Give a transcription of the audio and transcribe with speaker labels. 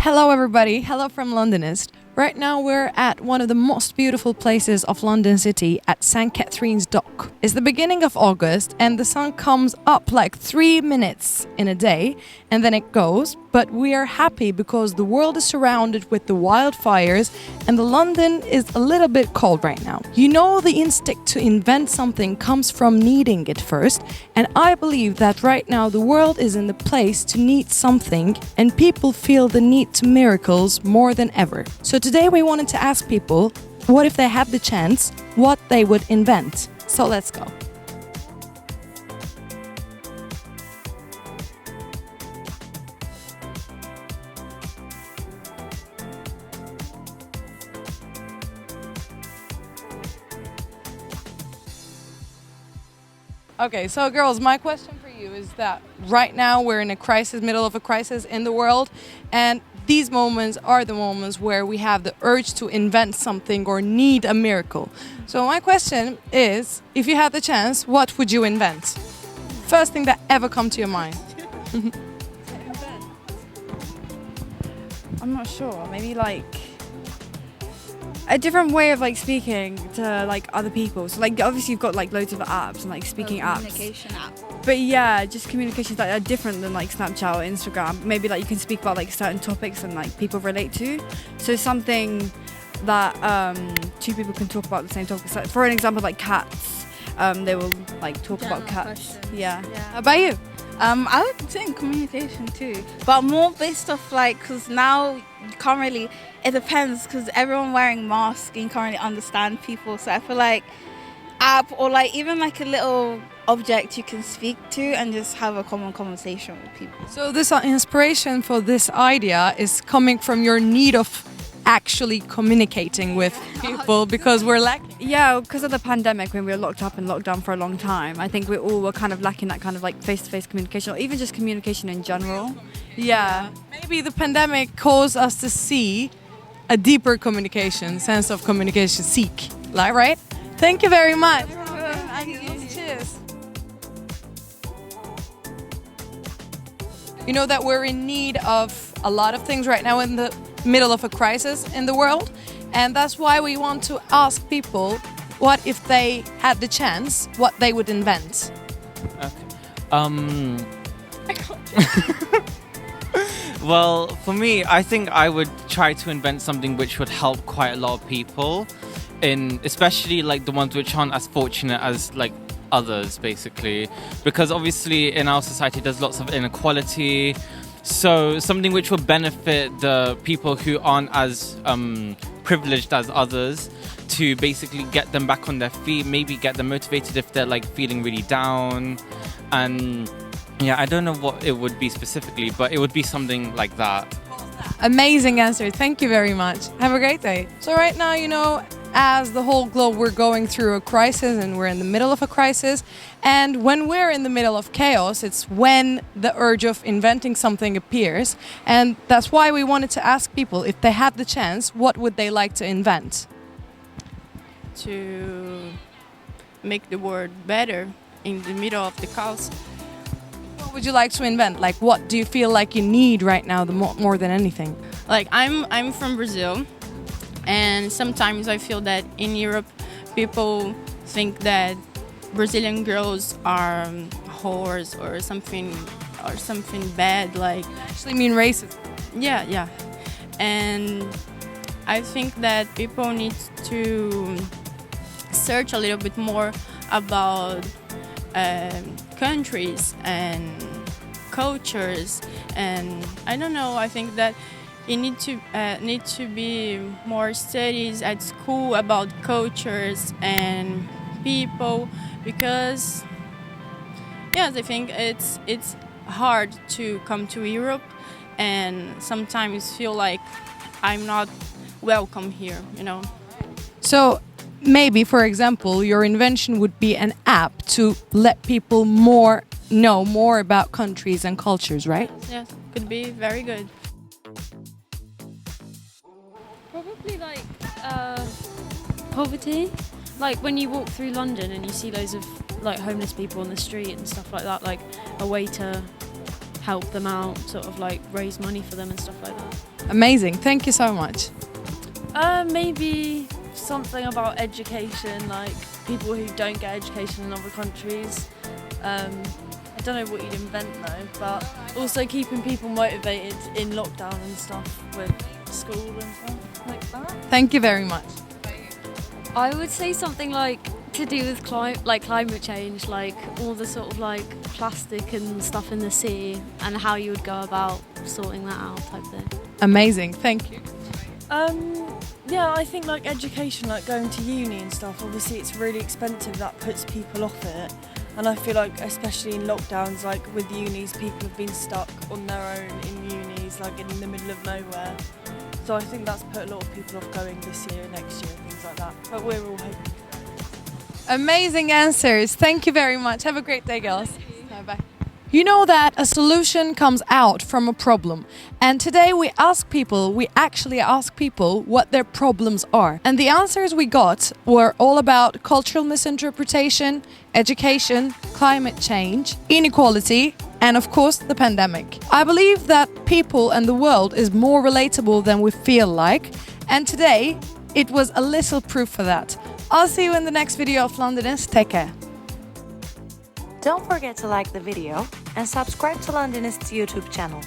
Speaker 1: Hello everybody, hello from Londonist. Right now we're at one of the most beautiful places of London City at St. Catherine's Dock. It's the beginning of August and the sun comes up like 3 minutes in a day and then it goes. But we are happy because the world is surrounded with the wildfires and the London is a little bit cold right now. You know, the instinct to invent something comes from needing it first, and I believe that right now the world is in the place to need something and people feel the need to miracles more than ever. So today we wanted to ask people, what if they had the chance, what they would invent? So let's go. Okay, so girls, my question for you is that right now we're in a crisis, middle of a crisis in the world, and these moments are the moments where we have the urge to invent something or need a miracle. So my question is, if you had the chance, what would you invent? First thing that ever come to your mind.
Speaker 2: I'm not sure. Maybe like a different way of like speaking to like other people. So like obviously you've got like loads of apps and like speaking apps.
Speaker 3: Communication app.
Speaker 2: But yeah, just communications that are different than like Snapchat or Instagram. Maybe like you can speak about like certain topics and like people relate to. So something that two people can talk about the same topics. Like for an example, like cats. They will like talk
Speaker 3: General
Speaker 2: about cats.
Speaker 3: question.
Speaker 2: Yeah.
Speaker 1: How about you?
Speaker 3: I would think communication too, but more based off like, because now you can't really, it depends because everyone wearing masks and you can't really understand people. So I feel like app or like even like a little object you can speak to and just have a common conversation with people.
Speaker 1: So this inspiration for this idea is coming from your need of actually communicating with people because we're lacking.
Speaker 2: Yeah, because of the pandemic, when we were locked up and locked down for a long time, I think we all were kind of lacking that kind of like face-to-face communication, or even just communication in general. Yeah.
Speaker 1: Maybe the pandemic caused us to see a deeper communication, sense of communication, seek, like, right? Thank you very much. Cheers. You know that we're in need of a lot of things right now in the middle of a crisis in the world, and that's why we want to ask people what if they had the chance, what they would invent.
Speaker 4: Well, for me, I think I would try to invent something which would help quite a lot of people, especially like the ones which aren't as fortunate as like others, basically, because obviously in our society there's lots of inequality. So something which will benefit the people who aren't as privileged as others, to basically get them back on their feet, maybe get them motivated if they're like feeling really down. And yeah, I don't know what it would be specifically, but it would be something like that.
Speaker 1: Amazing answer. Thank you very much. Have a great day. So right now, you know, as the whole globe, we're going through a crisis and we're in the middle of a crisis. And when we're in the middle of chaos, it's when the urge of inventing something appears. And that's why we wanted to ask people, if they had the chance, what would they like to invent?
Speaker 5: To make the world better in the middle of the chaos.
Speaker 1: What would you like to invent? Like, what do you feel like you need right now more than anything?
Speaker 5: Like I'm from Brazil, and sometimes I feel that in Europe people think that Brazilian girls are whores or something bad, like
Speaker 1: Actually mean racist.
Speaker 5: yeah. And I think that people need to search a little bit more about countries and cultures, and I don't know, I think that it need to be more studies at school about cultures and people, because yes, I think it's hard to come to Europe and sometimes feel like I'm not welcome here, you know.
Speaker 1: So maybe, for example, your invention would be an app to let people know more about countries and cultures, right?
Speaker 5: Yes, could be very good.
Speaker 6: Probably like poverty. Like when you walk through London and you see loads of like homeless people on the street and stuff like that, like a way to help them out, sort of like raise money for them and stuff like that.
Speaker 1: Amazing. Thank you so much.
Speaker 6: Maybe something about education, like people who don't get education in other countries. I don't know what you'd invent though, but also keeping people motivated in lockdown and stuff with school and stuff like that.
Speaker 1: Thank you very much.
Speaker 6: I would say something like to do with climate change, like all the sort of like plastic and stuff in the sea and how you would go about sorting that out type thing.
Speaker 1: Amazing. Thank you.
Speaker 5: Yeah, I think like education, like going to uni and stuff, obviously it's really expensive, that puts people off it. And I feel like especially in lockdowns, like with unis, people have been stuck on their own in unis, like in the middle of nowhere. So I think that's put a lot of people off going this year, next year, things like that. But we're all hoping.
Speaker 1: Amazing answers. Thank you very much. Have a great day, girls. Bye-bye. You know that a solution comes out from a problem. And today we actually ask people what their problems are. And the answers we got were all about cultural misinterpretation, education, climate change, inequality, and of course the pandemic. I believe that people and the world is more relatable than we feel like. And today it was a little proof for that. I'll see you in the next video of Londonist. Take care.
Speaker 7: Don't forget to like the video and subscribe to Londonist's YouTube channel.